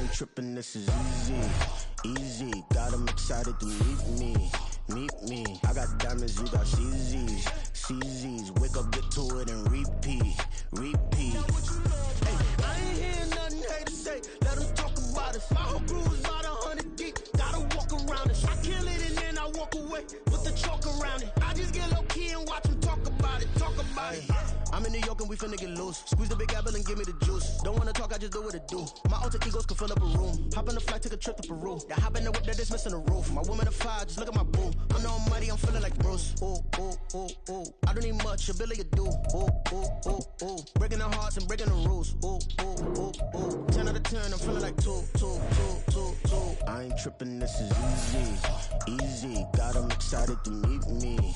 ain't tripping, this is easy. Got 'em excited to meet me. I got diamonds, you got CZs. Wake up, get to it, and repeat. Hey, I ain't hearing nothing haters say. Let them talk about us. My whole crew is about 100 deep. Gotta walk around it. I kill it and then I walk away with the chalk around it. I just get low key and watch them talk about it. I'm in New York and we finna get loose. Squeeze the big apple and give me the juice. Don't wanna talk, I just do what it do. My alter egos can fill up a room. Hop on the flight, take a trip to Peru. Yeah, hop in the whip, that is missing the roof. My woman a fire, just look at my boo. I'm the almighty, I'm feeling like Bruce. Ooh. I don't need much, a billy a do. Ooh. Breaking the hearts and breaking the rules. Ooh. 10 out of 10, I'm feeling like two. I ain't tripping, this is easy. Got 'em excited to meet me.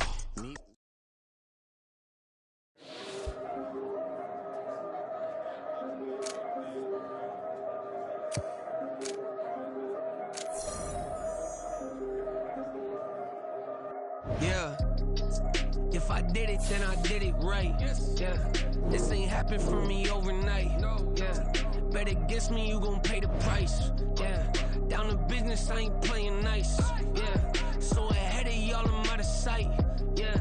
Yeah, if I did it, then I did it right. Yeah, this ain't happened for me overnight. Yeah, bet against me, you gon' pay the price. Yeah, down to business, I ain't playing nice. Yeah, so ahead of y'all, I'm out of sight. Yeah,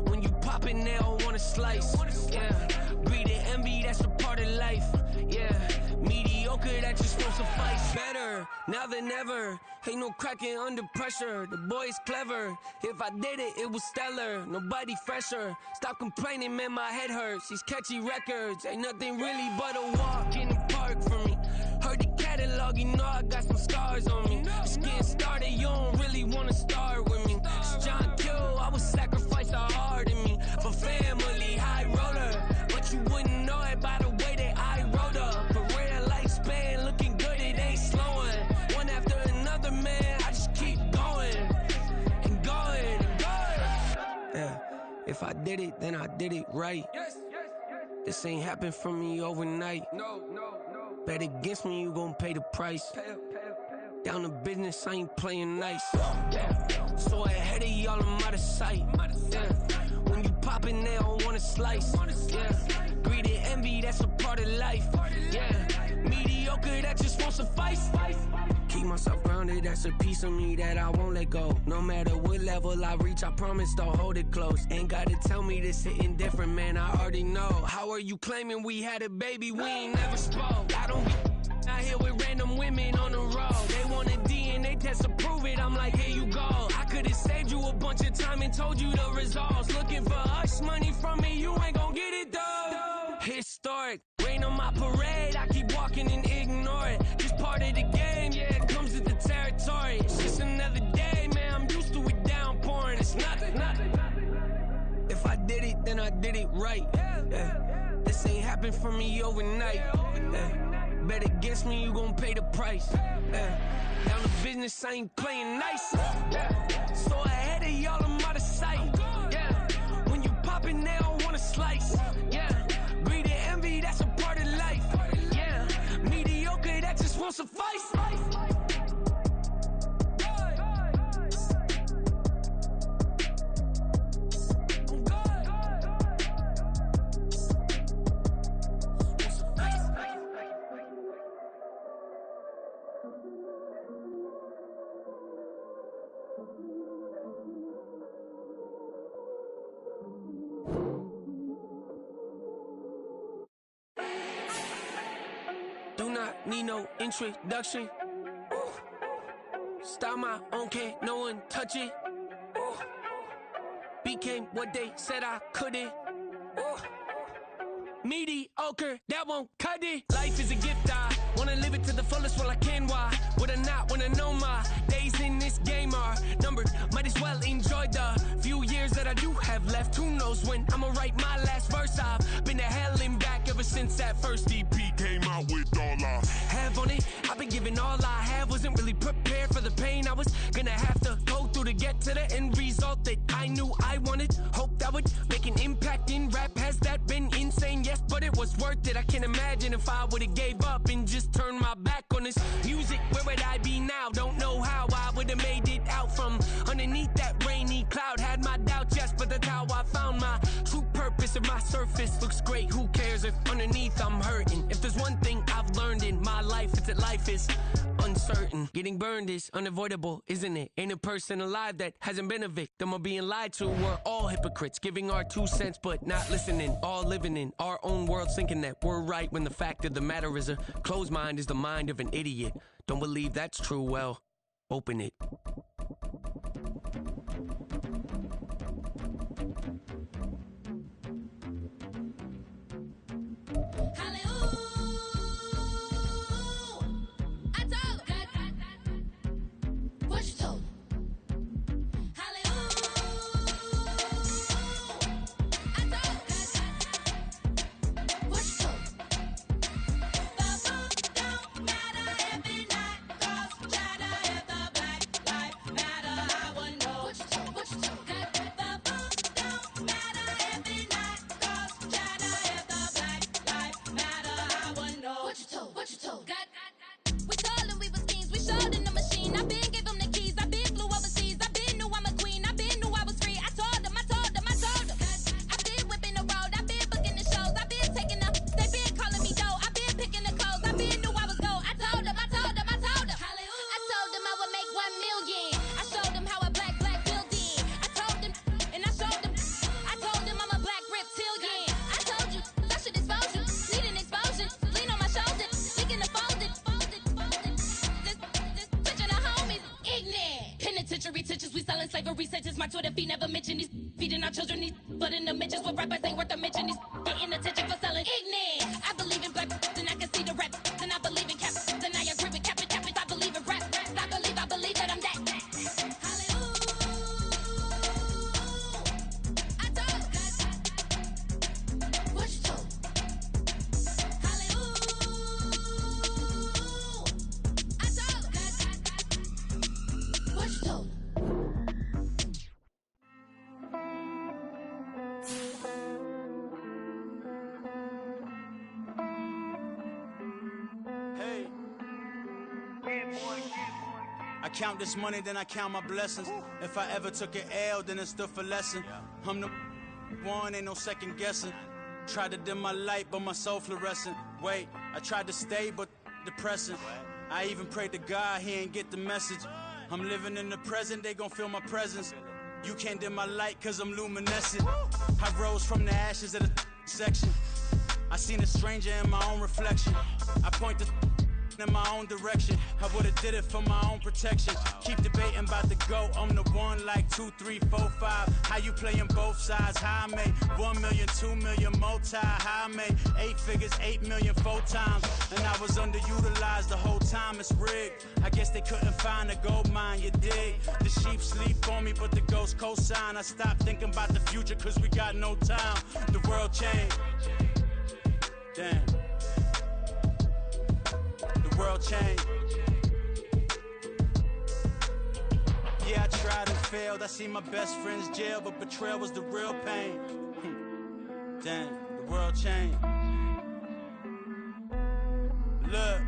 when you poppin', they all wanna slice. Yeah, greed and envy, that's a part of life. Yeah, mediocre, that just won't suffice. Better now than ever. Ain't no cracking under pressure. The boy's clever. If I did it, it was stellar. Nobody fresher. Stop complaining, man, my head hurts. These catchy records ain't nothing really but a walk in the park for me. Heard the catalog, you know I got some scars on me. Just getting started, you don't really wanna start with me. It's John Q, I would sacrifice a heart in me for family, high roller. But you wouldn't know it by the way that I wrote up. A real lifespan, looking good, it ain't slowing. One after another, man, I just keep going and going. Yeah, if I did it, then I did it right. This ain't happened for me overnight. No. Bet against me, you gon' pay the price. Down to business, I ain't playing nice. Yeah, so ahead of y'all, I'm out of sight. Yeah, when you poppin', they don't wanna slice. Yeah, greed and envy, that's a part of life. Yeah, mediocre, that just won't suffice. Keep myself grounded, that's a piece of me that I won't let go. No matter what level I reach, I promise to hold it close. Ain't gotta tell me this hitting different, man, I already know. How are you claiming we had a baby, we ain't never spoke? I don't be out here with random women on the road. They want a DNA test to prove it, I'm like, here you go. I could've saved you a bunch of time and told you the results. Looking for hush money from me, you ain't gon' get it though. Historic, rain on my parade, I keep walking and ignore it. Just part of the game, yeah, it comes with the territory. It's just another day, man, I'm used to it downpouring. It's nothing. If I did it, then I did it right. Yeah. This ain't happened for me overnight. Yeah. Bet against me, you gon' pay the price. Yeah. Down to business, I ain't playing nice. Yeah. So ahead of y'all, I'm out of sight. Yeah. When you poppin', they don't wanna slice. Yeah. Greed and envy, that's a part of life. Yeah. Mediocre, that just won't suffice. Do not need no introduction. Start my own, can't no one touch it. Became what they said I couldn't. Mediocre, that won't cut it. Life is a gift, I wanna live it to the fullest while I can. Why would I not wanna know my days in this game are numbered? Might as well enjoy the few years that I do have left. Who knows when I'ma write my last verse? I've been to hell and back ever since that first EP came out with all I have on it. I've been giving all I have, wasn't really prepared for the pain I was gonna have to go through to get to the end result that I knew I wanted. Hope that would make an impact in rap. Has that been insane? Yes, but it was worth it. I can't imagine if I would've gave up and just turned my back on this music. Where would I be now? Don't know how I would've made it out from underneath that rainy cloud. Had my doubts, yes, but that's how I found my true purpose. If my surface looks great, who cares if underneath I'm hurting? If there's one thing I've learned in my life, it's that life is uncertain. Getting burned is unavoidable, isn't it? Ain't a person alive that hasn't been a victim of being lied to. We're all hypocrites, giving our 2 cents but not listening. All living in our own world, thinking that we're right when the fact of the matter is a closed mind is the mind of an idiot. Don't believe that's true? Well, open it. My Twitter feed never mention these feeding our children these but in the mentions what rappers ain't worth a mention these getting attention for selling ignorant. I believe in black and I can see the rap and I believe in cap and I agree with cap I believe in rap I believe that I'm that. I count this money, then I count my blessings. If I ever took an L, then it stood for lesson. I'm the one, ain't no second guessing. Tried to dim my light, but my soul fluorescent. Wait, I tried to stay, but depressing. I even prayed to God, he ain't get the message. I'm living in the present, they gon' feel my presence. You can't dim my light, cause I'm luminescent. I rose from the ashes of the section. I seen a stranger in my own reflection. I point the in my own direction. I would've did it for my own protection. Keep debating about the GOAT. I'm the one like 2, 3, 4, 5. How you playing both sides? How I made 1 million, 2 million, multi. How I made 8 figures, 8 million, 4 times. And I was underutilized the whole time. It's rigged. I guess they couldn't find a gold mine, you dig? The sheep sleep on me, but the ghost co-sign. I stopped thinking about the future cause we got no time. The world changed. Damn. The world changed. Yeah, I tried and failed. I seen my best friends jail, but betrayal was the real pain. Damn, the world changed. Look,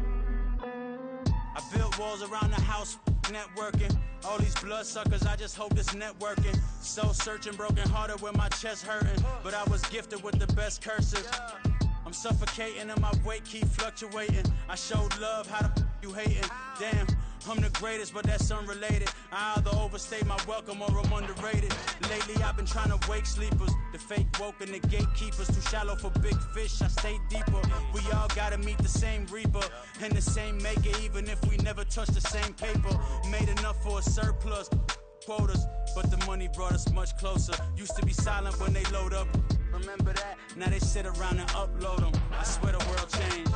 I built walls around the house, networking. All these bloodsuckers, I just hope this networking. Soul searching, broken hearted with my chest hurting. But I was gifted with the best cursive. I'm suffocating and my weight keep fluctuating. I showed love, how the you hating? Damn, I'm the greatest, but that's unrelated. I either overstay my welcome or I'm underrated. Lately I've been trying to wake sleepers. The fake woke and the gatekeepers. Too shallow for big fish, I stay deeper. We all gotta meet the same reaper and the same maker, even if we never touch the same paper. Made enough for a surplus quotas, but the money brought us much closer. Used to be silent when they load up. Remember that? Now they sit around and upload them. I swear the world changed.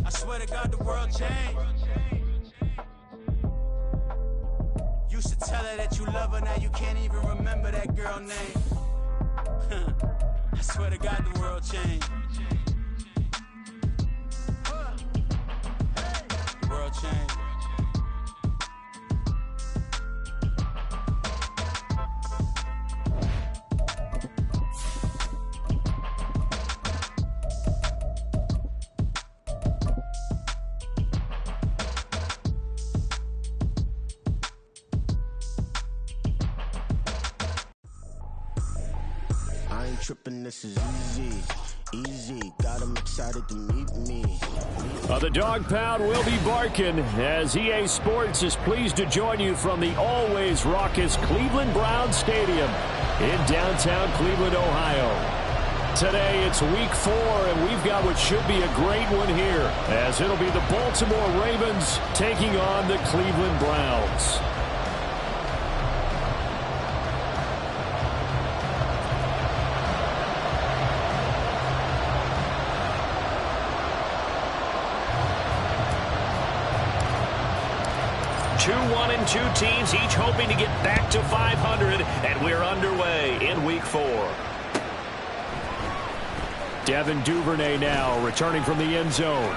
I swear to God the world changed. Used to tell her that you love her, now you can't even remember that girl name. I swear to God the world changed. The world changed. Trippin', this is easy, easy. Got 'em excited to meet me. The dog pound will be barking as EA Sports is pleased to join you from the always raucous Cleveland Browns Stadium in downtown Cleveland, Ohio. Today it's week 4, and we've got what should be a great one here, as it'll be the Baltimore Ravens taking on the Cleveland Browns. Two 1-2 teams, each hoping to get back to 500, and we're underway in week 4. Devin Duvernay now returning from the end zone.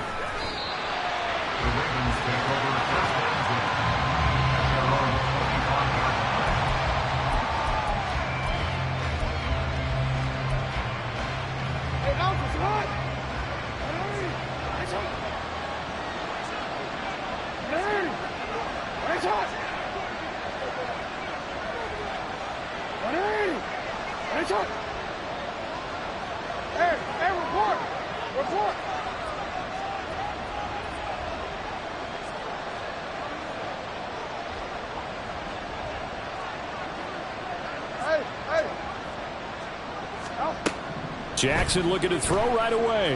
Jackson looking to throw right away.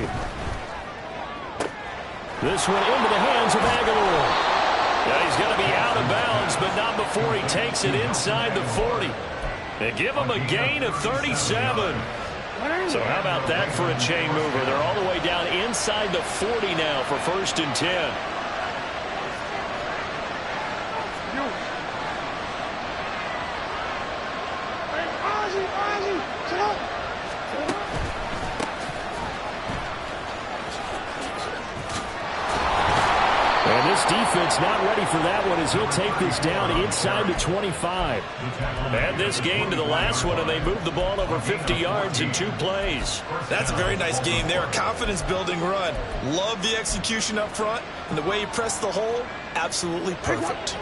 This one into the hands of Aguilar. Yeah, he's going to be out of bounds, but not before he takes it inside the 40. They give him a gain of 37. So how about that for a chain mover? They're all the way down inside the 40 now for 1st and 10. And this defense not ready for that one as he'll take this down inside the 25. Add this game to the last one, and they moved the ball over 50 yards in 2 plays. That's a very nice game there. A confidence-building run. Love the execution up front, and the way he pressed the hole, absolutely perfect.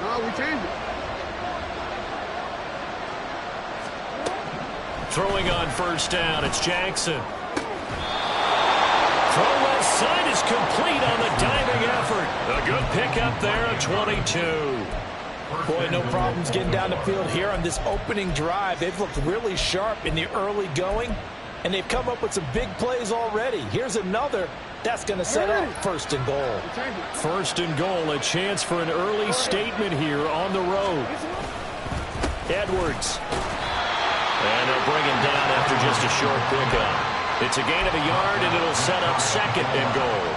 No, we changed it. Throwing on 1st down, it's Jackson. Throw left side is complete on the diving effort. A good pickup there at 22. Boy, no problems getting down the field here on this opening drive. They've looked really sharp in the early going, and they've come up with some big plays already. Here's another. That's going to set up 1st and goal. 1st and goal, a chance for an early statement here on the road. Edwards. And they'll bring him down after just a short pickup. It's a gain of a yard, and it'll set up 2nd and goal.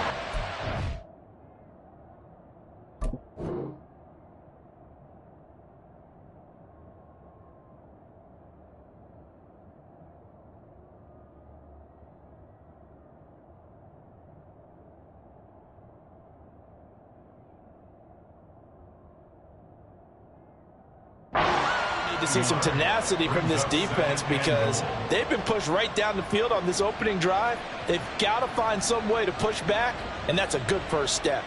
To see some tenacity from this defense because they've been pushed right down the field on this opening drive. They've got to find some way to push back, and that's a good first step.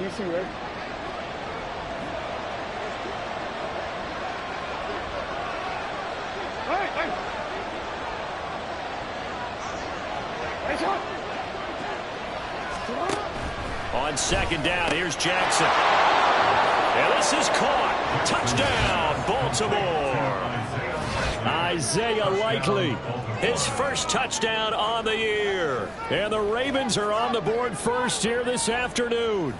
You see, right? Hey! On 2nd down, here's Jackson. And this is caught. Touchdown, Baltimore. Isaiah Likely, his first touchdown on the year. And the Ravens are on the board first here this afternoon.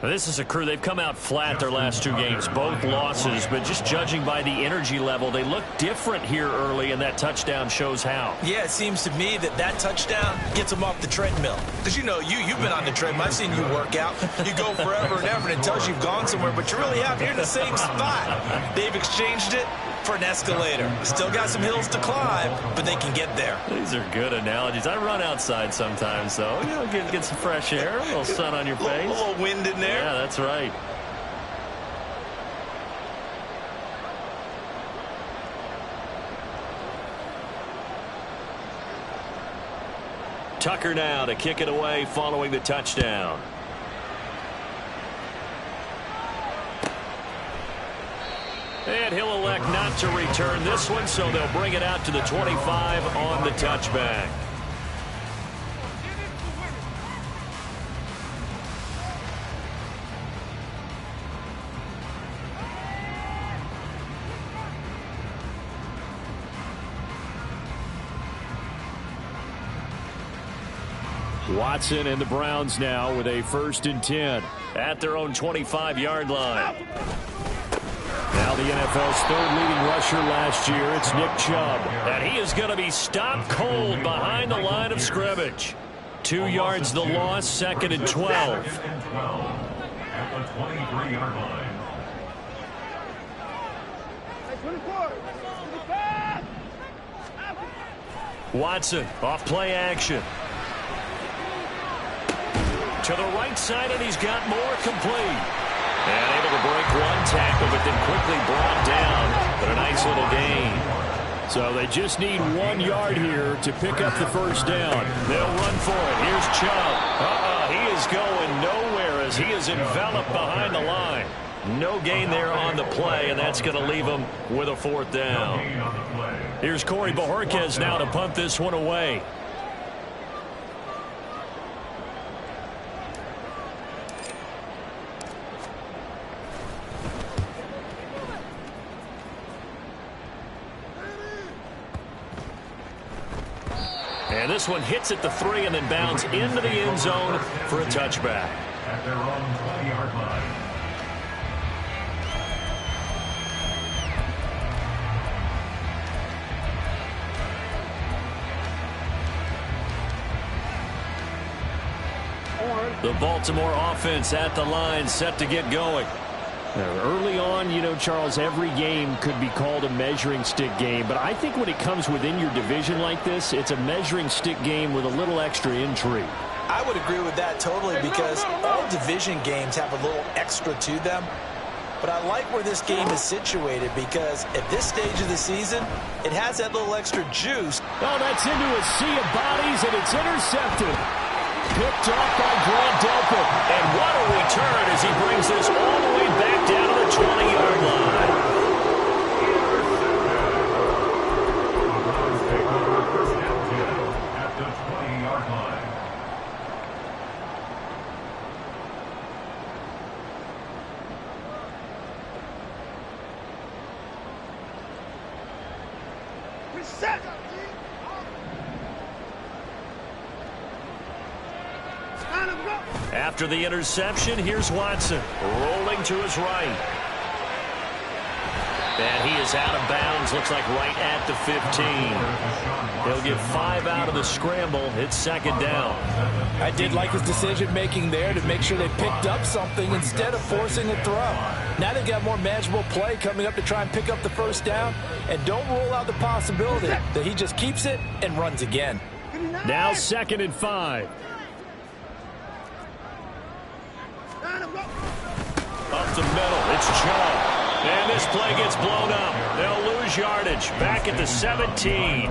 This is a crew, they've come out flat their last 2 games, both losses, but just judging by the energy level, they look different here early, and that touchdown shows how. Yeah, it seems to me that touchdown gets them off the treadmill. Because, you know, you've been on the treadmill. I've seen you work out. You go forever and ever, and it tells you've gone somewhere, but you really have. You're in the same spot. They've exchanged it for an escalator. Still got some hills to climb, but they can get there. These are good analogies. I run outside sometimes, though. You know, get some fresh air, a little sun on your face. A little wind in there. Yeah, that's right. Tucker now to kick it away following the touchdown. And he'll elect not to return this one, so they'll bring it out to the 25 on the touchback. Watson and the Browns now with a 1st and 10 at their own 25-yard line. Now the NFL's 3rd leading rusher last year, it's Nick Chubb. And he is going to be stopped cold behind the line of scrimmage. 2 yards the loss, 2nd and 12. At the 23-yard line. Watson off play action. To the right side, and he's got more complete. And able to break one tackle, but then quickly brought down. But a nice little gain. So they just need 1 yard here to pick up the 1st down. They'll run for it. Here's Chubb. He is going nowhere as he is enveloped behind the line. No gain there on the play, and that's going to leave him with a 4th down. Here's Corey Bojorquez now to punt this one away. And this one hits at the 3 and then bounds into the end zone for a touchback. At their own 20-yard line. The Baltimore offense at the line, set to get going. Early on, you know, Charles, every game could be called a measuring stick game. But I think when it comes within your division like this, it's a measuring stick game with a little extra intrigue. I would agree with that totally because all division games have a little extra to them. But I like where this game is situated because at this stage of the season, it has that little extra juice. Oh, that's into a sea of bodies, and it's intercepted. Picked off by Grant Delpit. And what a return as he brings this all the way back down to the 20-yard line. At the 20-yard line. Reset. After the interception, here's Watson rolling to his right. And he is out of bounds, looks like right at the 15. He'll get 5 out of the scramble. It's 2nd down. I did like his decision-making there to make sure they picked up something instead of forcing a throw. Now they've got more manageable play coming up to try and pick up the 1st down. And don't rule out the possibility that he just keeps it and runs again. Now 2nd and 5. Up the middle, it's Chubb. And this play gets blown up. They'll lose yardage. Back at the 17.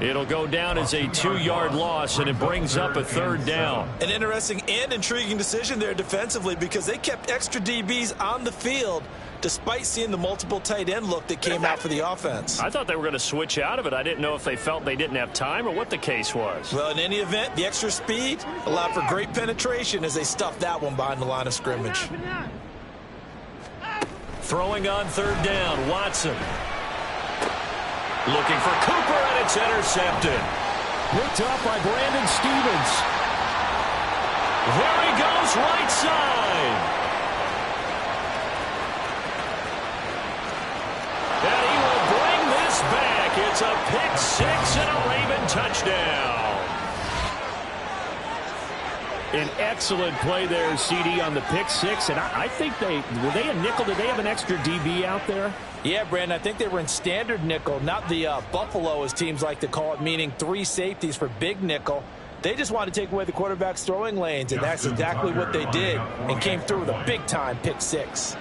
It'll go down as a 2-yard loss, and it brings up a 3rd down. An interesting and intriguing decision there defensively because they kept extra DBs on the field despite seeing the multiple tight end look that came out for the offense. I thought they were going to switch out of it. I didn't know if they felt they didn't have time or what the case was. Well, in any event, the extra speed allowed for great penetration as they stuffed that one behind the line of scrimmage. Throwing on 3rd down, Watson. Looking for Cooper, and it's intercepted. Picked up by Brandon Stevens. There he goes, right side. And he will bring this back. It's a pick 6 and a Raven touchdown. An excellent play there, CD, on the pick 6. And I think were they a nickel? Did they have an extra DB out there? Yeah, Brandon, I think they were in standard nickel, not the Buffalo, as teams like to call it, meaning 3 safeties for big nickel. They just wanted to take away the quarterback's throwing lanes, and that's exactly what they did and came through with a big-time pick 6.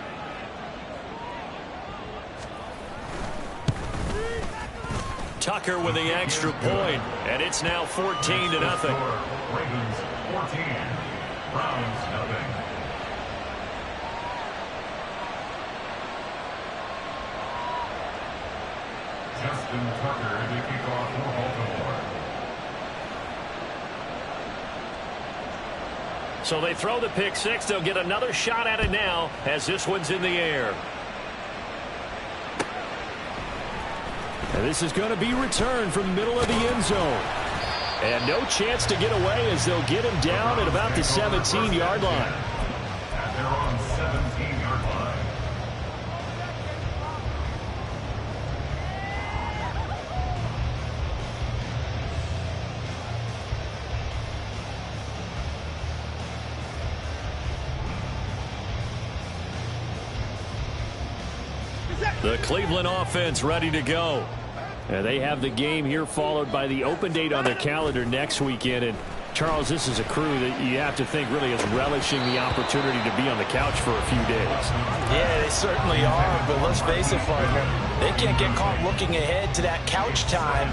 Tucker with the extra point, and it's now 14-0. Ravens 14, Browns nothing. Justin Tucker to kick off for Baltimore. So they throw the pick six. They'll get another shot at it now as this one's in the air. And this is going to be returned from the middle of the end zone. And no chance to get away as they'll get him down at about the 17-yard line. And they're on 17-yard line. The Cleveland offense ready to go. And they have the game here followed by the open date on their calendar next weekend. And Charles, this is a crew that you have to think really is relishing the opportunity to be on the couch for a few days. Yeah, they certainly are, but let's face it, partner, they can't get caught looking ahead to that couch time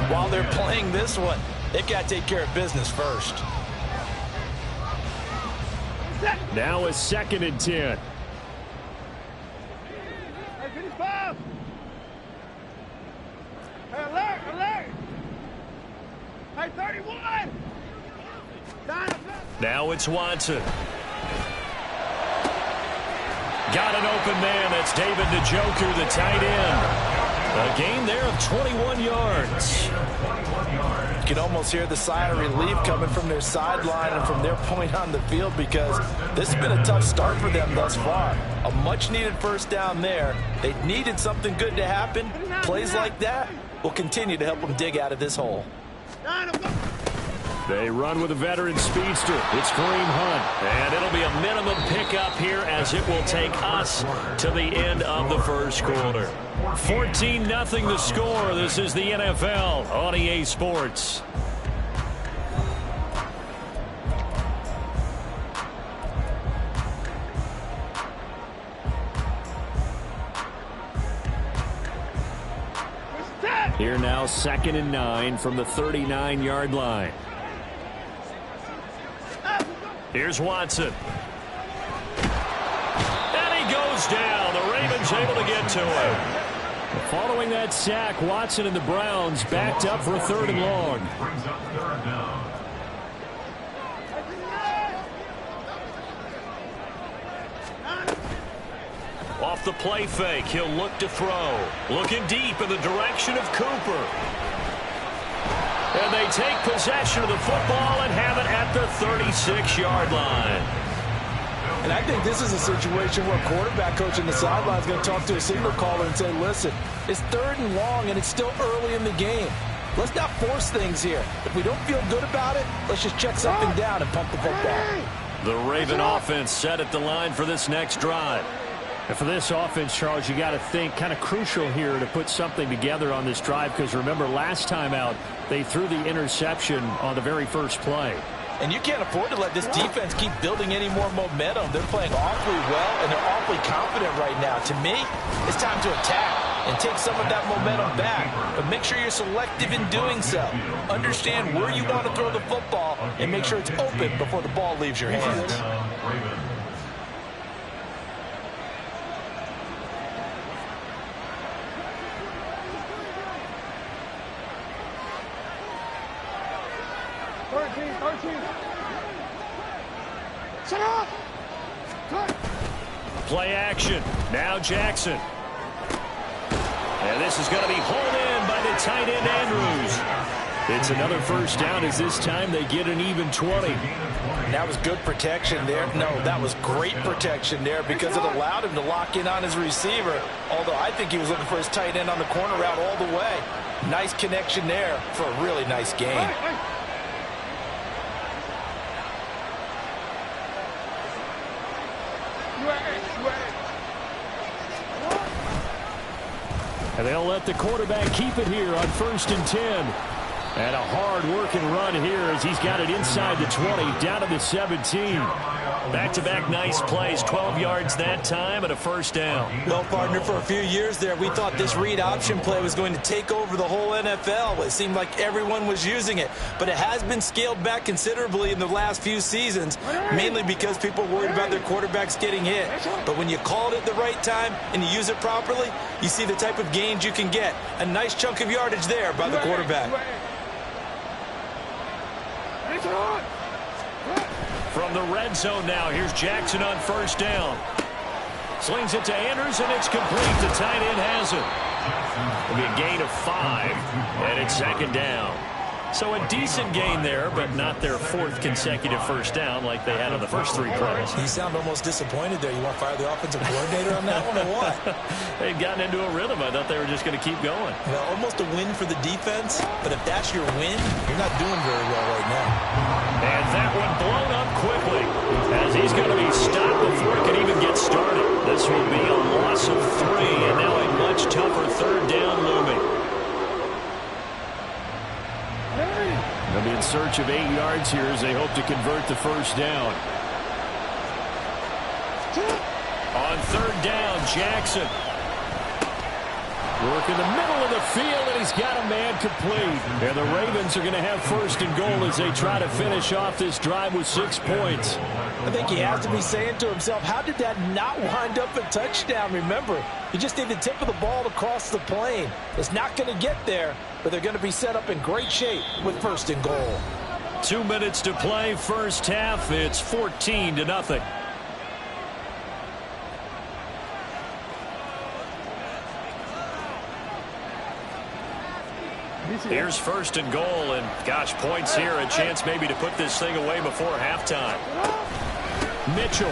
while they're playing this one. They've got to take care of business first. Now a 2nd and 10. Hey, alert, alert! Hey, 31! Now it's Watson. Got an open man. That's David Njoku, the tight end. A gain there of 21 yards. You can almost hear the sigh of relief coming from their sideline and from their point on the field because this has been a tough start for them thus far. A much-needed first down there. They needed something good to happen. Plays like that will continue to help them dig out of this hole. They run with a veteran speedster. It's Kareem Hunt. And it'll be a minimum pickup here as it will take us to the end of the first quarter. 14-0 the score. This is the NFL on EA Sports. Here now 2nd and 9 from the 39-yard line. Here's Watson. And he goes down. The Ravens able to get to him. Following that sack, Watson and the Browns backed up for a 3rd and long. Brings up 3rd down. Off the play fake, he'll look to throw. Looking deep in the direction of Cooper. And they take possession of the football and have it at the 36-yard line. And I think this is a situation where a quarterback coach on the sideline is going to talk to a signal caller and say, listen, it's 3rd and long and it's still early in the game. Let's not force things here. If we don't feel good about it, let's just check something down and pump the football. The Raven offense set at the line for this next drive. And for this offense, Charles, you got to think kind of crucial here to put something together on this drive because remember last time out they threw the interception on the very first play. And you can't afford to let this defense keep building any more momentum. They're playing awfully well, and they're awfully confident right now. To me, it's time to attack and take some of that momentum back. But make sure you're selective in doing so. Understand where you want to throw the football and make sure it's open before the ball leaves your hands. Play action. Now Jackson. And this is going to be hauled in by the tight end Andrews. It's another first down as this time they get an even 20. That was good protection there. No, that was great protection there because it allowed him to lock in on his receiver. Although I think he was looking for his tight end on the corner route all the way. Nice connection there for a really nice game. And they'll let the quarterback keep it here on 1st and 10. And a hard-working run here as he's got it inside the 20, down to the 17. Back-to-back nice plays, 12 yards that time and a first down. Well, partner, for a few years there, we thought this read option play was going to take over the whole NFL. It seemed like everyone was using it, but it has been scaled back considerably in the last few seasons, mainly because people are worried about their quarterbacks getting hit. But when you call it at the right time and you use it properly, you see the type of gains you can get. A nice chunk of yardage there by the quarterback. From the red zone now, here's Jackson on first down. Slings it to Andrews, and it's complete. The tight end has it. It'll be a gain of 5, and it's second down. So a decent gain there, but not their 4th consecutive first down like they had on the first 3 plays. You sound almost disappointed there. You want to fire the offensive coordinator on that one or what? They'd gotten into a rhythm. I thought they were just going to keep going. Well, almost a win for the defense, but if that's your win, you're not doing very well right now. And that one blown up quickly as he's going to be stopped before it can even get started. This will be a loss of 3, and now a much tougher third down looming. They'll be in search of 8 yards here as they hope to convert the first down. On third down, Jackson. Work in the middle of the field, and he's got a man complete. And the Ravens are going to have first and goal as they try to finish off this drive with 6 points. I think he has to be saying to himself, how did that not wind up a touchdown? Remember, you just need the tip of the ball to cross the plane. It's not going to get there, but they're going to be set up in great shape with first and goal. 2 minutes to play, first half. It's 14-0. Here's first and goal, and gosh, points here, a chance maybe to put this thing away before halftime. Mitchell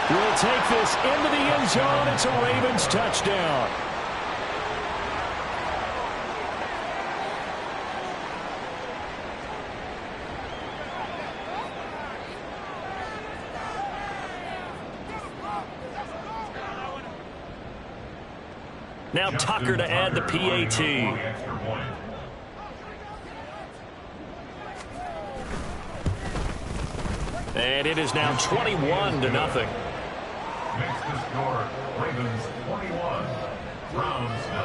will take this into the end zone. It's a Ravens touchdown. Now Tucker to add the PAT. And it is now 21-0. Makes the score Ravens 21, Browns 0.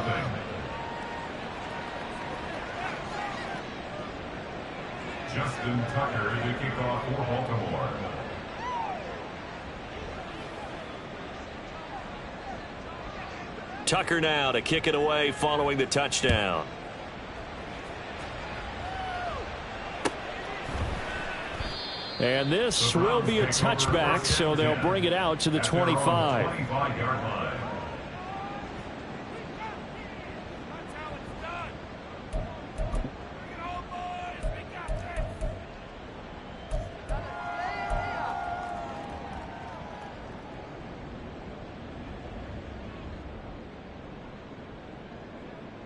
Justin Tucker to kick off for Baltimore. Tucker now to kick it away following the touchdown. And this will be a touchback, so they'll bring it out to the 25. 25-yard line.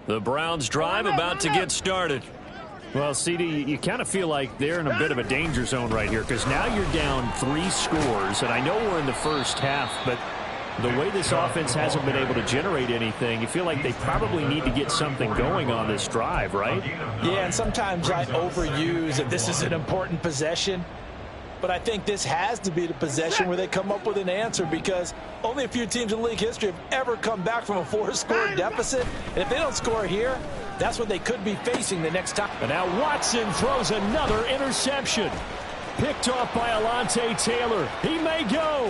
The Browns drive about to get started. Well, CD, you kind of feel like they're in a bit of a danger zone right here because now you're down 3 scores, and I know we're in the first half, but the way this offense hasn't been able to generate anything, you feel like they probably need to get something going on this drive, right? Yeah, and sometimes I overuse that this is an important possession. But I think this has to be the possession where they come up with an answer because only a few teams in league history have ever come back from a 4-score deficit. And if they don't score here, that's what they could be facing the next time. And now Watson throws another interception. Picked off by Alontae Taylor. He may go.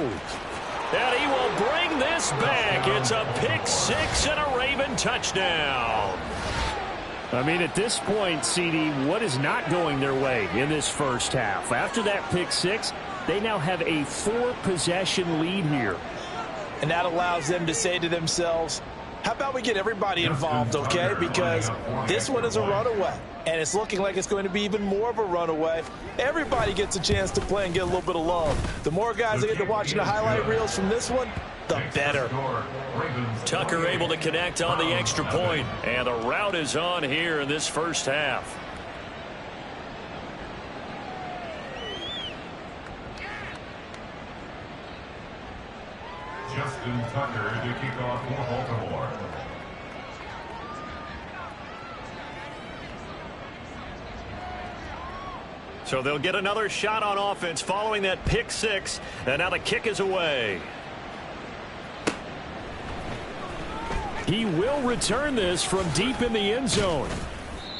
And he will bring this back. It's a pick 6 and a Raven touchdown. I mean, at this point, CD, what is not going their way in this first half? After that pick 6, they now have a 4-possession lead here. And that allows them to say to themselves, how about we get everybody involved, okay? Because this one is a runaway, and it's looking like it's going to be even more of a runaway. Everybody gets a chance to play and get a little bit of love. The more guys that get to watching the highlight reels from this one, the better. Tucker able to connect on the extra point, and the route is on here in this first half. Justin Tucker to kick off for Baltimore. So they'll get another shot on offense following that pick six, and now the kick is away. He will return this from deep in the end zone.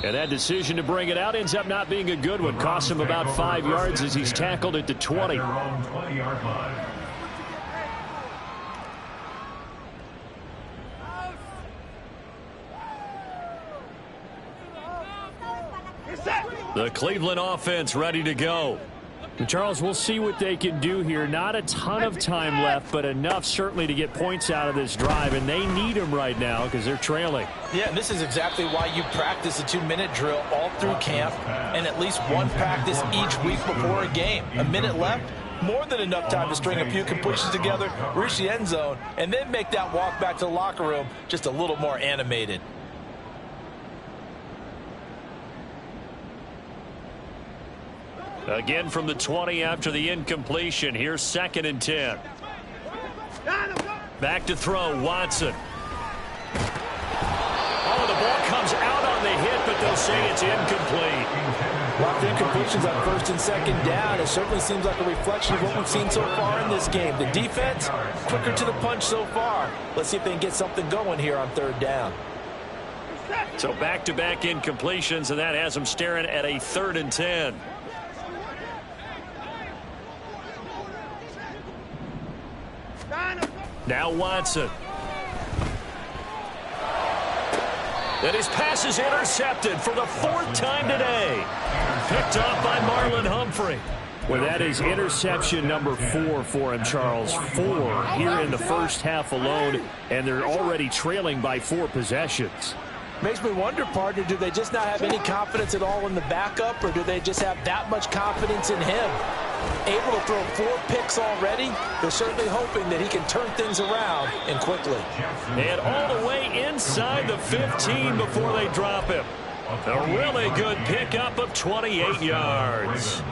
And that decision to bring it out ends up not being a good one. Costs him about 5 yards as he's tackled at the 20. The Cleveland offense ready to go. Charles, we'll see what they can do here. Not a ton of time left, but enough certainly to get points out of this drive, and they need them right now because they're trailing. Yeah, and this is exactly why you practice a 2-minute drill all through camp and at least one practice each week before a game. A minute left, more than enough time to string a few completions together, reach the end zone, and then make that walk back to the locker room just a little more animated. Again from the 20 after the incompletion. Here's 2nd and 10. Back to throw, Watson. Oh, the ball comes out on the hit, but they'll say it's incomplete. Lots of incompletions on 1st and 2nd down. It certainly seems like a reflection of what we've seen so far in this game. The defense, quicker to the punch so far. Let's see if they can get something going here on 3rd down. So back-to-back incompletions, and that has them staring at a 3rd and 10. Now Watson. And his pass is intercepted for the 4th time today. Picked off by Marlon Humphrey. Well, that is interception number 4 for him, Charles. 4 here in the first half alone, and they're already trailing by 4 possessions. Makes me wonder, partner, do they just not have any confidence at all in the backup, or do they just have that much confidence in him? Able to throw 4 picks already, they're certainly hoping that he can turn things around and quickly. And all the way inside the 15 before they drop him. A really good pickup of 28 yards.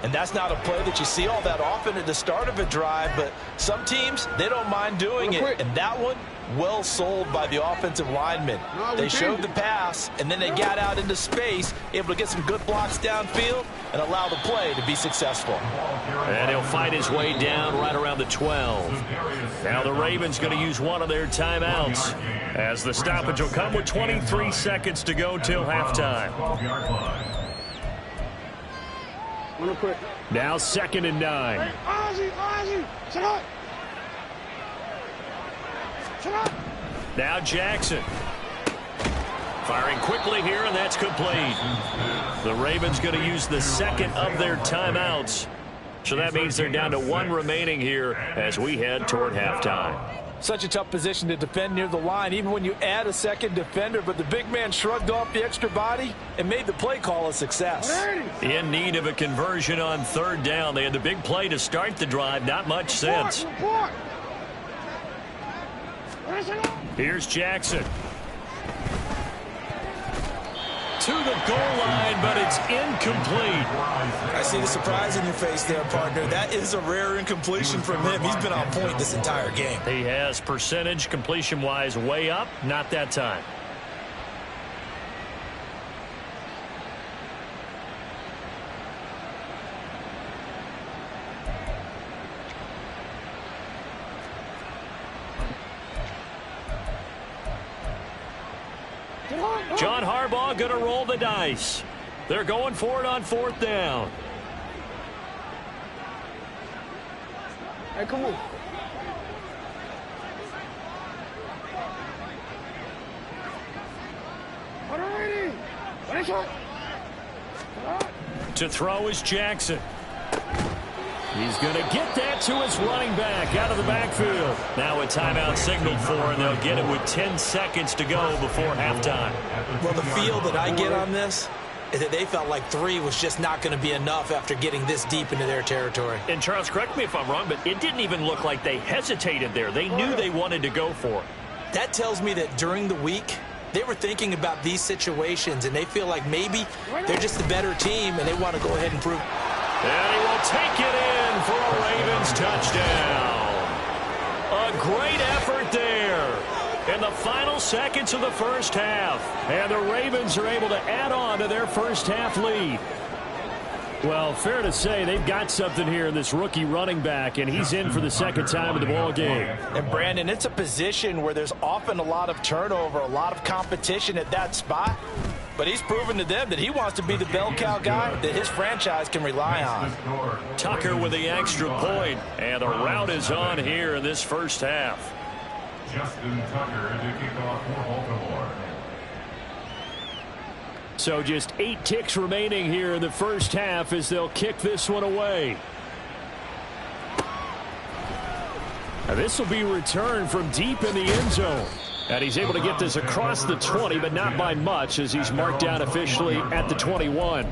And that's not a play that you see all that often at the start of a drive, but some teams, they don't mind doing it. And that one, well sold by the offensive lineman. They showed the pass, and then they got out into space, able to get some good blocks downfield and allow the play to be successful. And he'll fight his way down right around the 12. Now the Ravens going to use one of their timeouts, as the stoppage will come with 23 seconds to go till halftime. Now 2nd and 9. Now Jackson. Firing quickly here, and that's complete. The Ravens going to use the 2nd of their timeouts. So that means they're down to 1 remaining here as we head toward halftime. Such a tough position to defend near the line, even when you add a 2nd defender, but the big man shrugged off the extra body and made the play call a success. In need of a conversion on 3rd down. They had the big play to start the drive, not much since. Here's Jackson. To the goal line, but it's incomplete. I see the surprise in your face there, partner. That is a rare incompletion from him. He's been on point this entire game. He has percentage completion-wise way up, not that time. John Harbaugh going to roll the dice. They're going for it on 4th down. Hey, come on. To throw is Jackson. He's going to get that to his running back out of the backfield. Now a timeout signaled for, and they'll get it with 10 seconds to go before halftime. Well, the feel that I get on this is that they felt like 3 was just not going to be enough after getting this deep into their territory. And Charles, correct me if I'm wrong, but it didn't even look like they hesitated there. They knew they wanted to go for it. That tells me that during the week, they were thinking about these situations, and they feel like maybe they're just the better team, and they want to go ahead and prove. And he will take it in for a Ravens touchdown. A great effort there in the final seconds of the first half. And the Ravens are able to add on to their first half lead. Well, fair to say they've got something here in this rookie running back, and he's in for the second time in the ball game. And, Brandon, it's a position where there's often a lot of turnover, a lot of competition at that spot. But he's proven to them that he wants to be the bell cow guy that his franchise can rely on. Tucker with the extra point, and the route is on here in this first half. Justin Tucker to kick off for Baltimore. So just 8 ticks remaining here in the first half as they'll kick this one away. Now this will be returned from deep in the end zone. And he's able to get this across the 20, but not by much as he's marked down officially at the 21.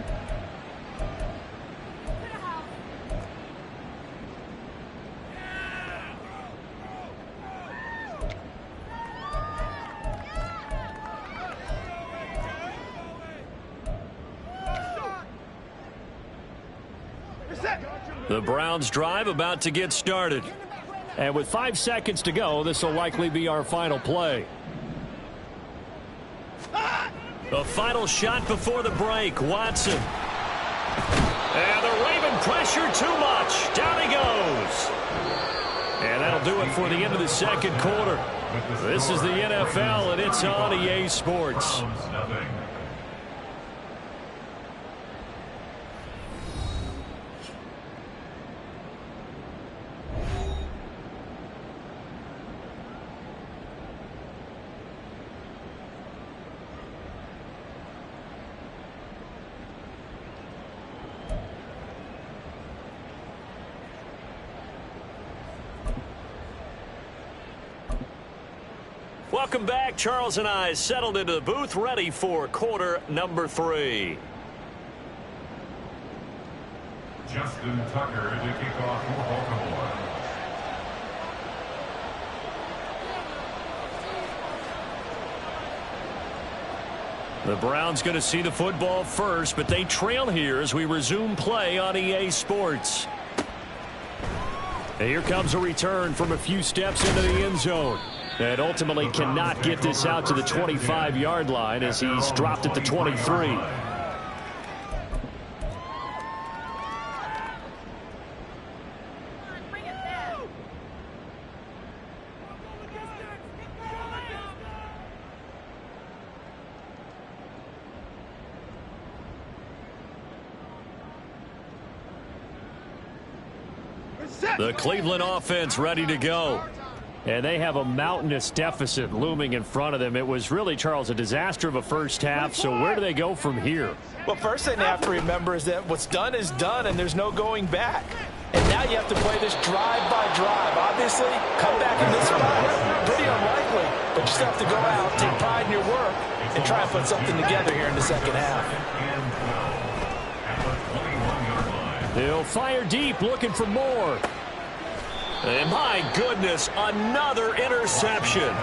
The Browns drive about to get started. And with 5 seconds to go, this will likely be our final play. The final shot before the break, Watson. And the Raven pressure too much. Down he goes. And that'll do it for the end of the second quarter. This is the NFL, and it's on EA Sports. Welcome back. Charles and I settled into the booth, ready for quarter number 3. Justin Tucker to kick off for Baltimore. The Browns going to see the football first, but they trail here as we resume play on EA Sports. And here comes a return from a few steps into the end zone. And ultimately cannot get this out to the 25-yard line as he's dropped at the 23. The Cleveland offense ready to go. And they have a mountainous deficit looming in front of them. It was really, Charles, a disaster of a first half. So where do they go from here? Well, first thing they have to remember is that what's done is done, and there's no going back. And now you have to play this drive by drive. Obviously, come back in this spot, pretty unlikely. But you still have to go out, take pride in your work, and try and put something together here in the second half. They'll fire deep, looking for more. And my goodness, another interception.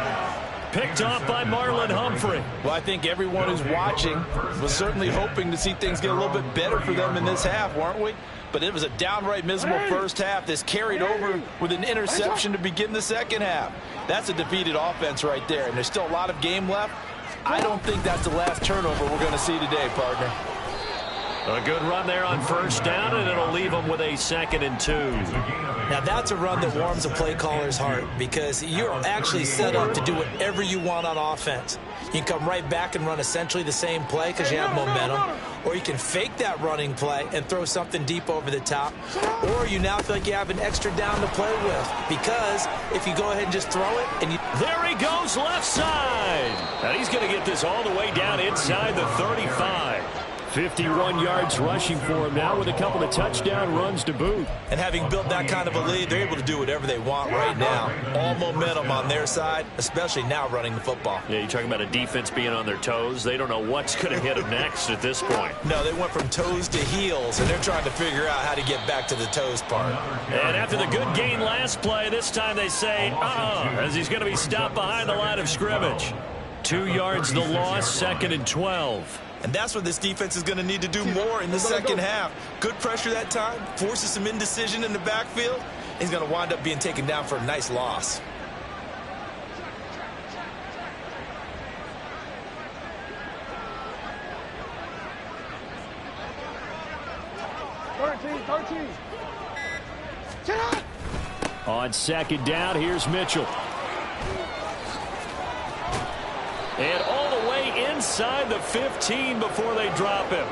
Picked off by Marlon Humphrey. Well, I think everyone who's watching was certainly hoping to see things get a little bit better for them in this half, weren't we? But it was a downright miserable first half. This carried over with an interception to begin the second half. That's a defeated offense right there, and there's still a lot of game left. I don't think that's the last turnover we're going to see today, partner. A good run there on first down, and it'll leave them with a 2nd and 2. Now, that's a run that warms a play caller's heart because you're actually set up to do whatever you want on offense. You can come right back and run essentially the same play because you have momentum, or you can fake that running play and throw something deep over the top, or you now feel like you have an extra down to play with because if you go ahead and just throw it and you... There he goes left side. And he's going to get this all the way down inside the 35. 51 yards rushing for him now with a couple of touchdown runs to boot. And having built that kind of a lead, they're able to do whatever they want right now. All momentum on their side, especially now running the football. Yeah, you're talking about a defense being on their toes. They don't know what's going to hit them next at this point. No, they went from toes to heels, and they're trying to figure out how to get back to the toes part. And after the good gain last play, this time they say, as he's going to be stopped behind the line of scrimmage. 2 yards the loss, 2nd and 12. And that's what this defense is going to need to do more in the second half. Good pressure that time, forces some indecision in the backfield. He's going to wind up being taken down for a nice loss. 13. On second down, here's Mitchell. And all the way inside the 15 before they drop him.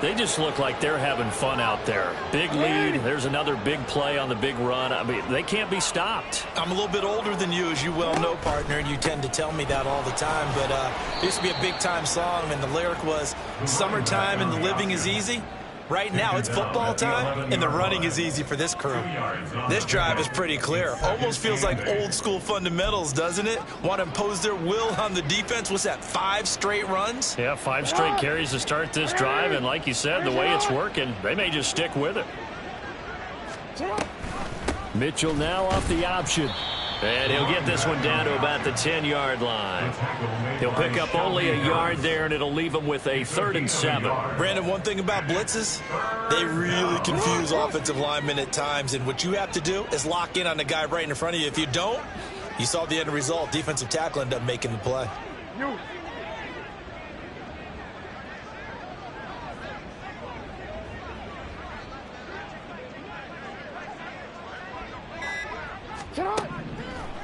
They just look like they're having fun out there. Big lead. There's another big play on the big run. I mean, they can't be stopped. I'm a little bit older than you, as you well know, partner, and you tend to tell me that all the time. But it used to be a big-time song, and the lyric was, "Summertime and the living is easy." Right now, it's football time, and the running is easy for this crew. This drive is pretty clear. Almost feels like old-school fundamentals, doesn't it? Want to impose their will on the defense. What's that, 5 straight runs? Yeah, 5 straight carries to start this drive, and like you said, the way it's working, they may just stick with it. Mitchell now off the option. And he'll get this one down to about the 10-yard line. He'll pick up only a yard there, and it'll leave him with a 3rd and 7. Brandon, one thing about blitzes, they really confuse offensive linemen at times, and what you have to do is lock in on the guy right in front of you. If you don't, you saw the end result. Defensive tackle ended up making the play.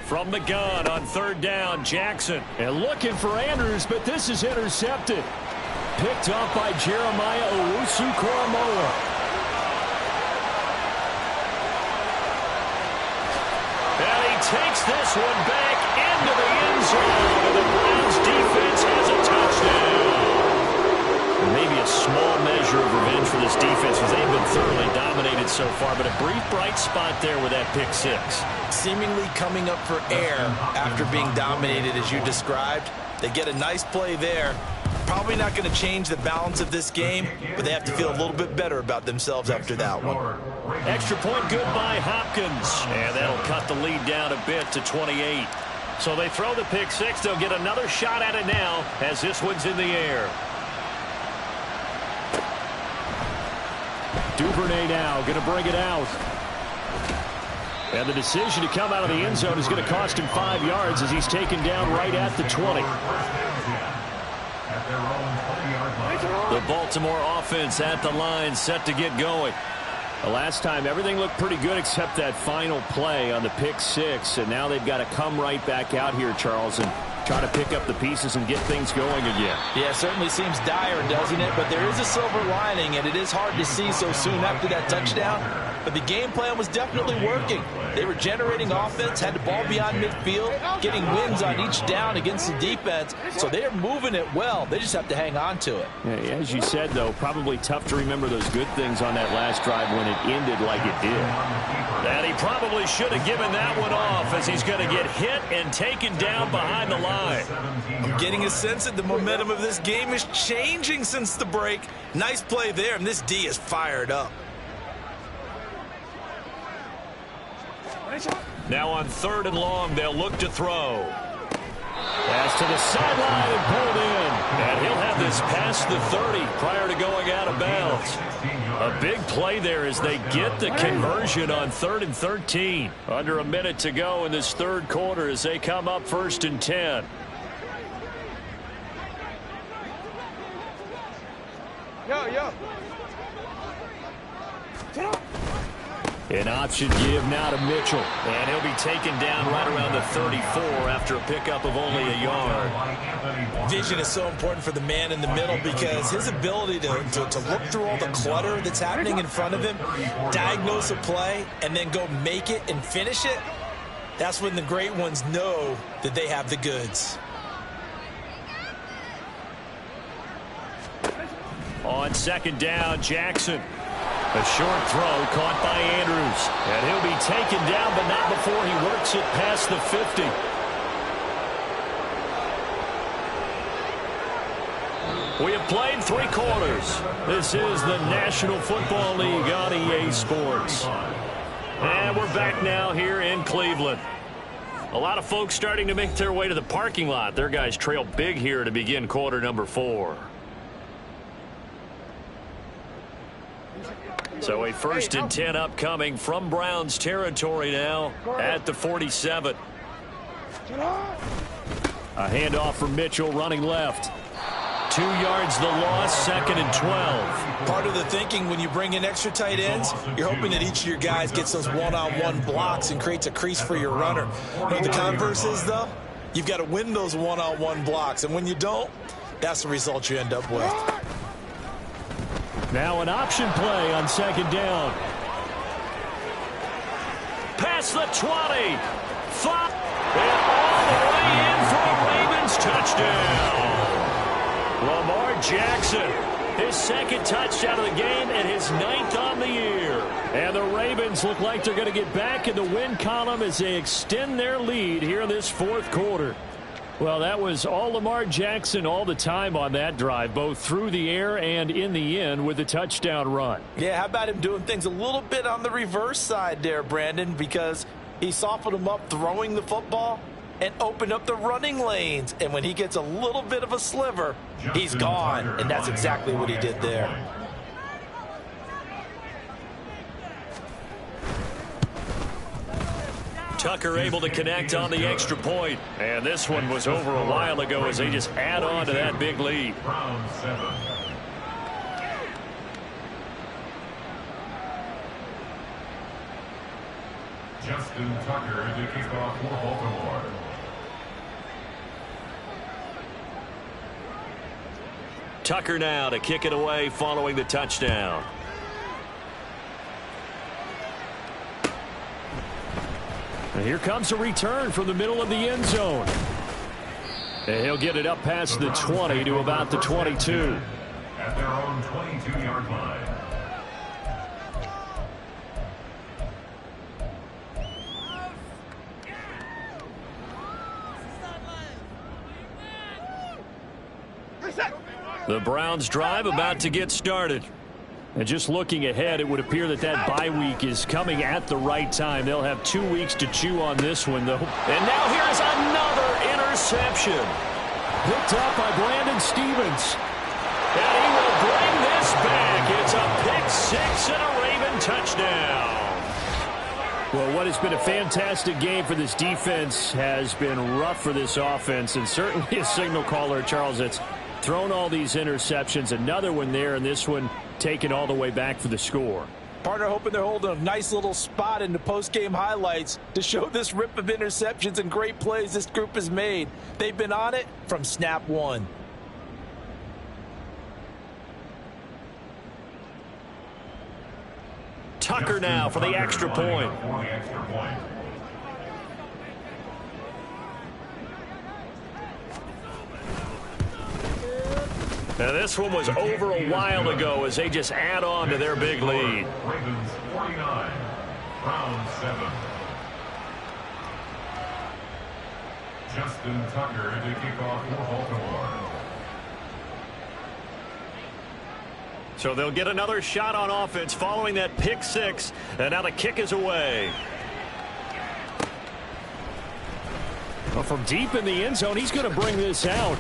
From the gun on 3rd down, Jackson. And looking for Andrews, but this is intercepted. Picked up by Jeremiah Owusu-Koramoah. And he takes this one back into the end zone. And the Browns defense has a touchdown. Maybe a small measure of revenge for this defense because they've been thoroughly dominated so far, but a brief bright spot there with that pick 6. Seemingly coming up for air after being dominated as you described. They get a nice play there. Probably not going to change the balance of this game, but they have to feel a little bit better about themselves after that one. Extra point good by Hopkins, and that'll cut the lead down a bit to 28. So they throw the pick 6. They'll get another shot at it now as this one's in the air. Duvernay now going to bring it out. And the decision to come out of the end zone is going to cost him 5 yards as he's taken down right at the 20. The Baltimore offense at the line, set to get going. The last time, everything looked pretty good except that final play on the pick 6. And now they've got to come right back out here, Charles, and try to pick up the pieces and get things going again. Yeah, it certainly seems dire, doesn't it? But there is a silver lining, and it is hard to see so soon after that touchdown. But the game plan was definitely working. They were generating offense, had the ball beyond midfield, getting wins on each down against the defense. So they are moving it well. They just have to hang on to it. Yeah, as you said, though, probably tough to remember those good things on that last drive when it ended like it did. And he probably should have given that one off as he's going to get hit and taken down behind the line. I'm getting a sense that the momentum of this game is changing since the break. Nice play there, and this D is fired up. Now on 3rd and long, they'll look to throw. Pass to the sideline and pulled in. And he'll have this past the 30 prior to going out of bounds. A big play there as they get the conversion on 3rd and 13. Under a minute to go in this 3rd quarter as they come up 1st and 10. Yo. An option give now to Mitchell. And he'll be taken down right around the 34 after a pickup of only a yard. Vision is so important for the man in the middle because his ability to look through all the clutter that's happening in front of him, diagnose a play, and then go make it and finish it, that's when the great ones know that they have the goods. On 2nd down, Jackson. A short throw caught by Andrews. And he'll be taken down, but not before he works it past the 50. We have played 3 quarters. This is the National Football League on EA Sports. And we're back now here in Cleveland. A lot of folks starting to make their way to the parking lot. Their guys trail big here to begin quarter number 4. So a 1st and 10 upcoming from Browns territory now at the 47. A handoff from Mitchell running left. 2 yards the loss, 2nd and 12. Part of the thinking when you bring in extra tight ends, you're hoping that each of your guys gets those one-on-one blocks and creates a crease for your runner. You know what the converse is, though? You've got to win those one-on-one blocks, and when you don't, that's the result you end up with. Now an option play on 2nd down. Past the 20. 5. And all the way in for a Ravens touchdown. Lamar Jackson, his 2nd touchdown of the game and his 9th on the year. And the Ravens look like they're going to get back in the win column as they extend their lead here in this 4th quarter. Well, that was all Lamar Jackson all the time on that drive, both through the air and in the end with a touchdown run. Yeah, how about him doing things a little bit on the reverse side there, Brandon, because he softened him up throwing the football and opened up the running lanes. And when he gets a little bit of a sliver, he's gone. And that's exactly what he did there. Tucker able to connect on the extra point. And this one was over a while ago as they just add on to that big lead. Round 7. Justin Tucker to kick off for Baltimore. Tucker now to kick it away following the touchdown. And here comes a return from the middle of the end zone. And he'll get it up past the 20 to about the 22. At their own 22-yard line. The Browns drive about to get started. And just looking ahead, it would appear that that bye week is coming at the right time. They'll have 2 weeks to chew on this one, though. And now here's another interception. Picked up by Brandon Stevens. And he will bring this back. It's a pick six and a Raven touchdown. Well, what has been a fantastic game for this defense has been rough for this offense, and certainly a signal caller, Charles, that's thrown all these interceptions. Another one there, and this one taken all the way back for the score. Partner hoping they're holding a nice little spot in the post-game highlights to show this rip of interceptions and great plays this group has made. They've been on it from snap one. Tucker now for the extra point. Now this one was over a while ago as they just add on to their big lead. Ravens 49, round 7. Justin Tucker to kick off for Baltimore. So they'll get another shot on offense following that pick six. And now the kick is away. Well, from deep in the end zone, he's going to bring this out.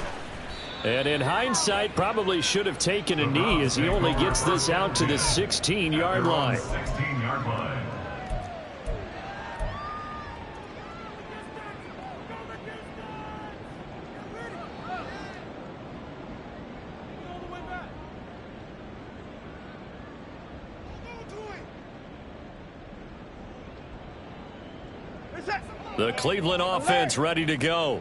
And in hindsight, probably should have taken a knee as he only gets this out to the 16-yard line. 16-yard line. The Cleveland offense ready to go.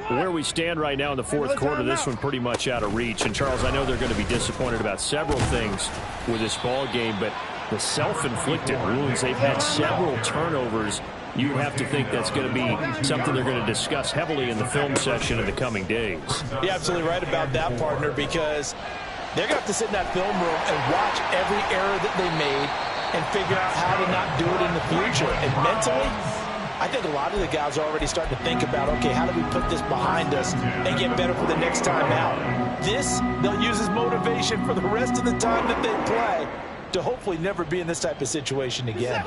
Where we stand right now in the fourth quarter, this one pretty much out of reach. And, Charles, I know they're going to be disappointed about several things with this ball game, but the self-inflicted wounds, they've had several turnovers. You have to think that's going to be something they're going to discuss heavily in the film session in the coming days. You're absolutely right about that, partner, because they're going to have to sit in that film room and watch every error that they made and figure out how to not do it in the future. And mentally, I think a lot of the guys are already starting to think about, okay, how do we put this behind us and get better for the next time out? This, they'll use as motivation for the rest of the time that they play to hopefully never be in this type of situation again.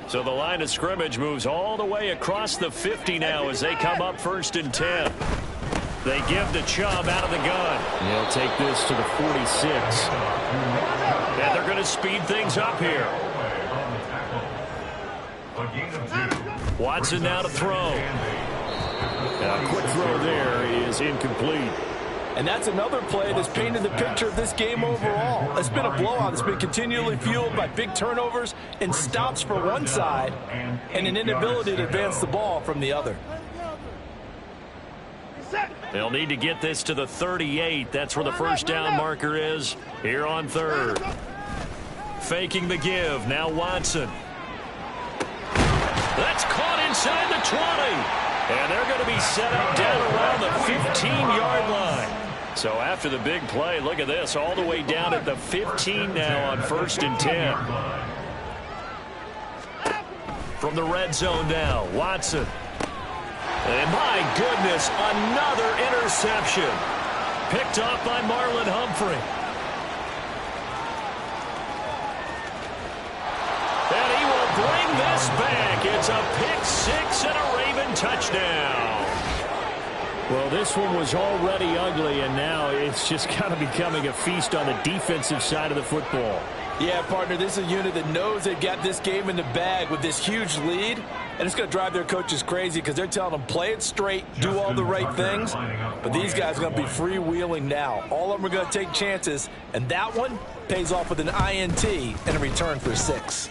So the line of scrimmage moves all the way across the 50 now as they come up 1st and 10. They give to Chubb out of the gun. They'll take this to the 46. And they're going to speed things up here. Watson now to throw. A quick throw there is incomplete. And that's another play that's painted the picture of this game overall. It's been a blowout. It's been continually fueled by big turnovers and stops for one side and an inability to advance the ball from the other. They'll need to get this to the 38. That's where the first down marker is here on third. Faking the give. Now Watson. That's caught inside the 20. And they're going to be set up down around the 15-yard line. So after the big play, look at this, all the way down at the 15 now on 1st and 10. From the red zone now, Watson. And my goodness, another interception. Picked off by Marlon Humphrey. And he will bring this back. It's a pick six and a Raven touchdown. Well, this one was already ugly, and now it's just kind of becoming a feast on the defensive side of the football. Yeah, partner, this is a unit that knows they've got this game in the bag with this huge lead, and it's going to drive their coaches crazy because they're telling them play it straight, do all the right things, but these guys are going to be freewheeling now. All of them are going to take chances, and that one pays off with an INT and a return for 6.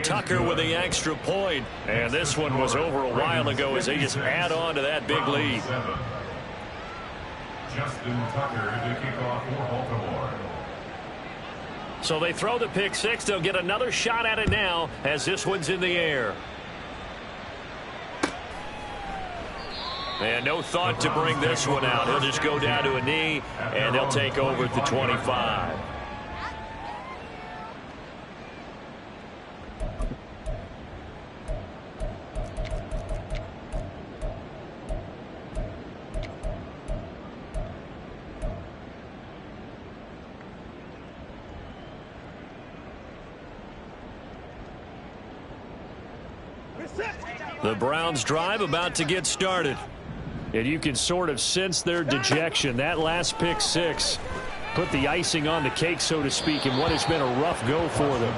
Tucker with the extra point, and this one was over a while ago as they just add on to that big lead. Justin Tucker to kick off for Baltimore. So they throw the pick six. They'll get another shot at it now as this one's in the air. And no thought to bring this one out. He'll just go down to a knee, and they'll take over at the 25. The Browns drive about to get started. And you can sort of sense their dejection. That last pick six put the icing on the cake, so to speak, in what has been a rough go for them.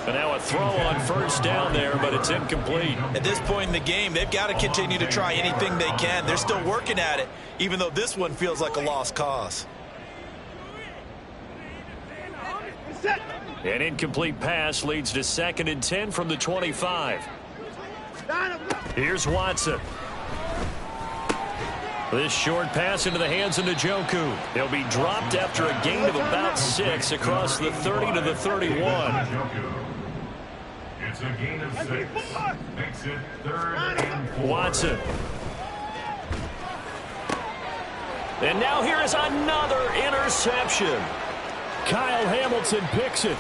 And now a throw on first down there, but it's incomplete. At this point in the game, they've got to continue to try anything they can. They're still working at it, even though this one feels like a lost cause. An incomplete pass leads to 2nd and 10 from the 25. Here's Watson. This short pass into the hands of Njoku. They'll be dropped after a gain of about 6 across the 30 to the 31. It's a gain of 6. Makes it 3rd and 4. Watson. And now here is another interception. Kyle Hamilton picks it.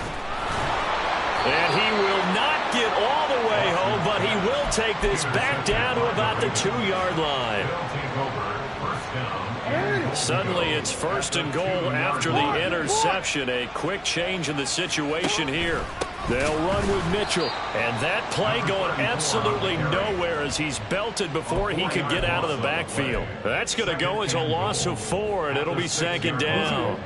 And he will not get all the way home, but he will take this back down to about the 2-yard line. Suddenly it's 1st and goal after the interception. A quick change in the situation here. They'll run with Mitchell. And that play going absolutely nowhere as he's belted before he could get out of the backfield. That's going to go as a loss of 4, and it'll be 2nd down.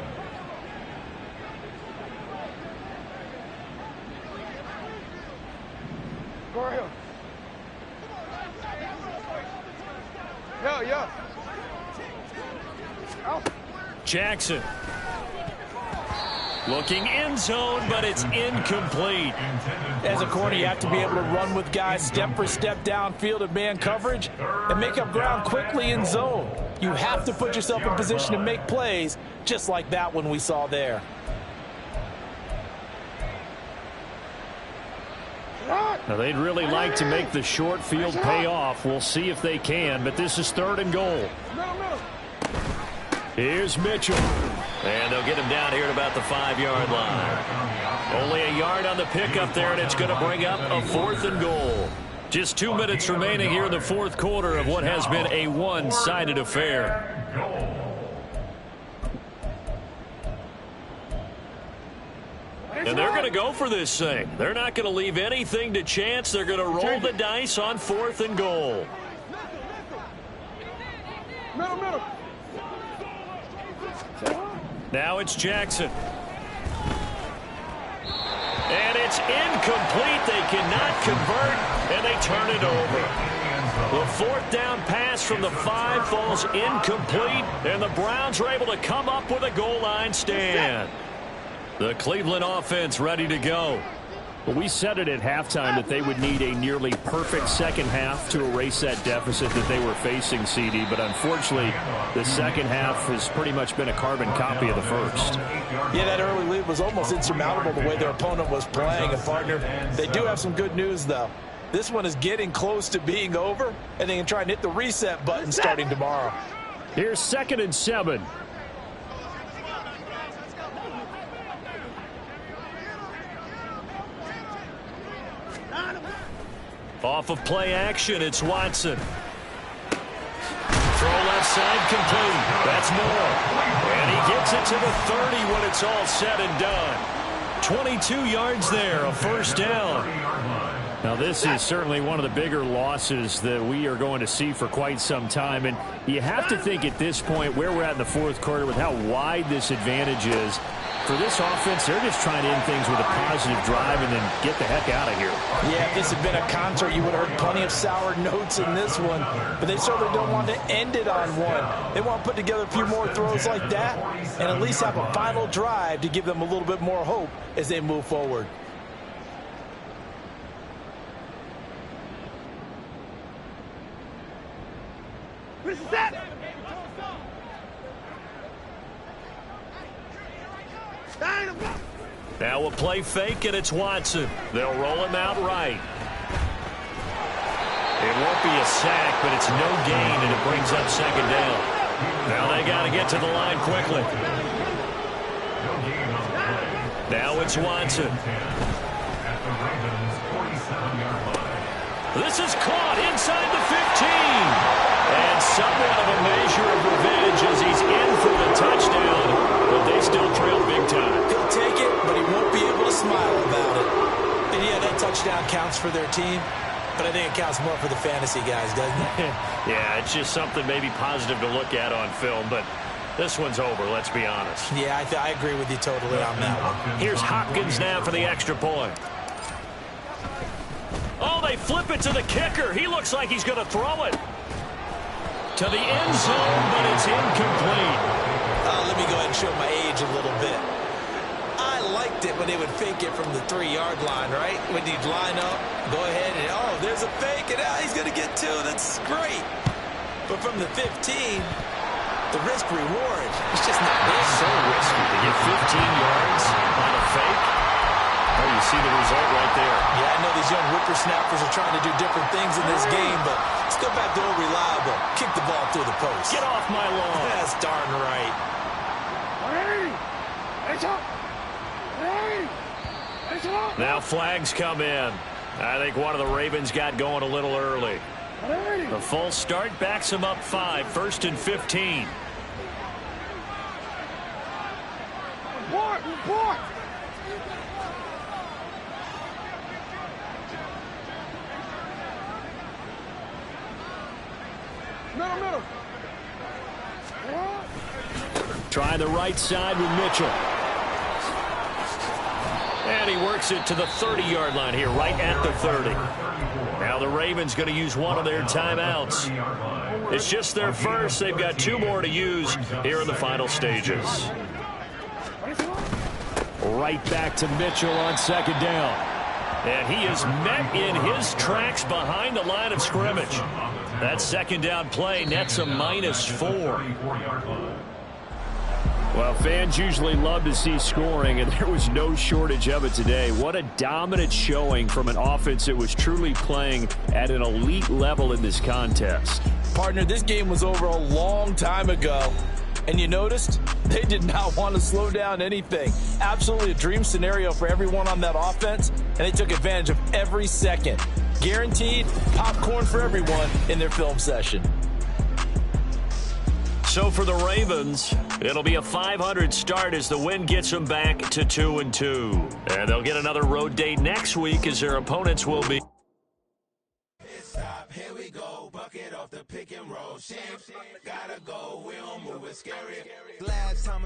Jackson. Looking end zone, but it's incomplete. As a corner, you have to be able to run with guys step for step downfield of man coverage and make up ground quickly in zone. You have to put yourself in position to make plays, just like that one we saw there. Now, they'd really like to make the short field pay off. We'll see if they can, but this is 3rd and goal. Here's Mitchell. And they'll get him down here at about the 5-yard line. Only a yard on the pickup there, and it's going to bring up a 4th and goal. Just 2 minutes remaining here in the 4th quarter of what has been a one-sided affair. And they're going to go for this thing. They're not going to leave anything to chance. They're going to roll the dice on 4th and goal. Now it's Jackson. And it's incomplete. They cannot convert, and they turn it over. The fourth down pass from the 5 falls incomplete, and the Browns are able to come up with a goal line stand. The Cleveland offense ready to go. Well, we said it at halftime that they would need a nearly perfect second half to erase that deficit that they were facing, CD. But unfortunately, the second half has pretty much been a carbon copy of the first. Yeah, that early lead was almost insurmountable the way their opponent was playing. And, partner, they do have some good news, though. This one is getting close to being over, and they can try and hit the reset button starting tomorrow. Here's 2nd and 7. Off of play action, it's Watson. Throw left side complete. That's Moore. And he gets it to the 30 when it's all said and done. 22 yards there, a first down. Now, this is certainly one of the bigger losses that we are going to see for quite some time. And you have to think at this point where we're at in the fourth quarter with how wide this advantage is. For this offense, they're just trying to end things with a positive drive and then get the heck out of here. Yeah, if this had been a concert, you would have heard plenty of sour notes in this one. But they certainly don't want to end it on one. They want to put together a few more throws like that and at least have a final drive to give them a little bit more hope as they move forward. Now a play fake, and it's Watson. They'll roll him out right. It won't be a sack, but it's no gain, and it brings up second down. Now they got to get to the line quickly. Now it's Watson. This is caught inside the 15. And somewhat of a measure of revenge as he's in for the touchdown, but they still trail big time. He'll take it, but he won't be able to smile about it. And yeah, that touchdown counts for their team, but I think it counts more for the fantasy guys, doesn't it? Yeah, it's just something maybe positive to look at on film, but this one's over, let's be honest. Yeah, I agree with you totally on that one. Here's Hopkins now for the extra point. Oh, they flip it to the kicker. He looks like he's going to throw it to the end zone, but it's incomplete. Let me go ahead and show my age a little bit. I liked it when they would fake it from the 3-yard line, right? When you'd line up, go ahead and, oh, there's a fake, and he's going to get 2. That's great. But from the 15, the risk-reward, it's just not there. So risky to get 15 yards on a fake. Oh, you see the result right there. Yeah, I know these young whippersnappers are trying to do different things in this game, but let's go back to old reliable. Kick the ball through the post. Get off my lawn. That's darn right. Now flags come in. I think one of the Ravens got going a little early. The false start backs him up 5, 1st and 15. Report! Middle. Try the right side with Mitchell. And he works it to the 30-yard line here, right at the 30. Now the Ravens going to use one of their timeouts. It's just their first. They've got 2 more to use here in the final stages. Right back to Mitchell on second down. And he is met in his tracks behind the line of scrimmage. That second down play nets a -4. Well, fans usually love to see scoring, and there was no shortage of it today. What a dominant showing from an offense that was truly playing at an elite level in this contest. Partner, this game was over a long time ago. And you noticed they did not want to slow down anything. Absolutely a dream scenario for everyone on that offense, and they took advantage of every second. Guaranteed popcorn for everyone in their film session. So for the Ravens, it'll be a 500 start as the win gets them back to 2-2. And they'll get another road date next week as their opponents will be. Here we go, bucket off the pick and roll. Champs, gotta go, we don't move it scary. Last time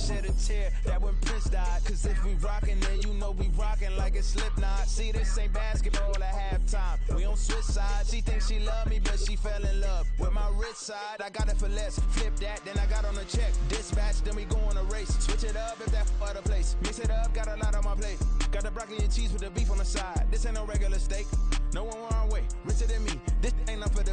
shed a tear that when Prince died. Cause if we rockin', then you know we rockin' like it's Slipknot. See, this ain't basketball at halftime. We on switch sides. She thinks she love me, but she fell in love with my rich side. I got it for less. Flip that, then I got on a check. Dispatch, then we go on a race. Switch it up if that other place. Mix it up, got a lot on my plate. Got the broccoli and cheese with the beef on the side. This ain't no regular steak. No one wrong way. Richer than me. This ain't nothing for the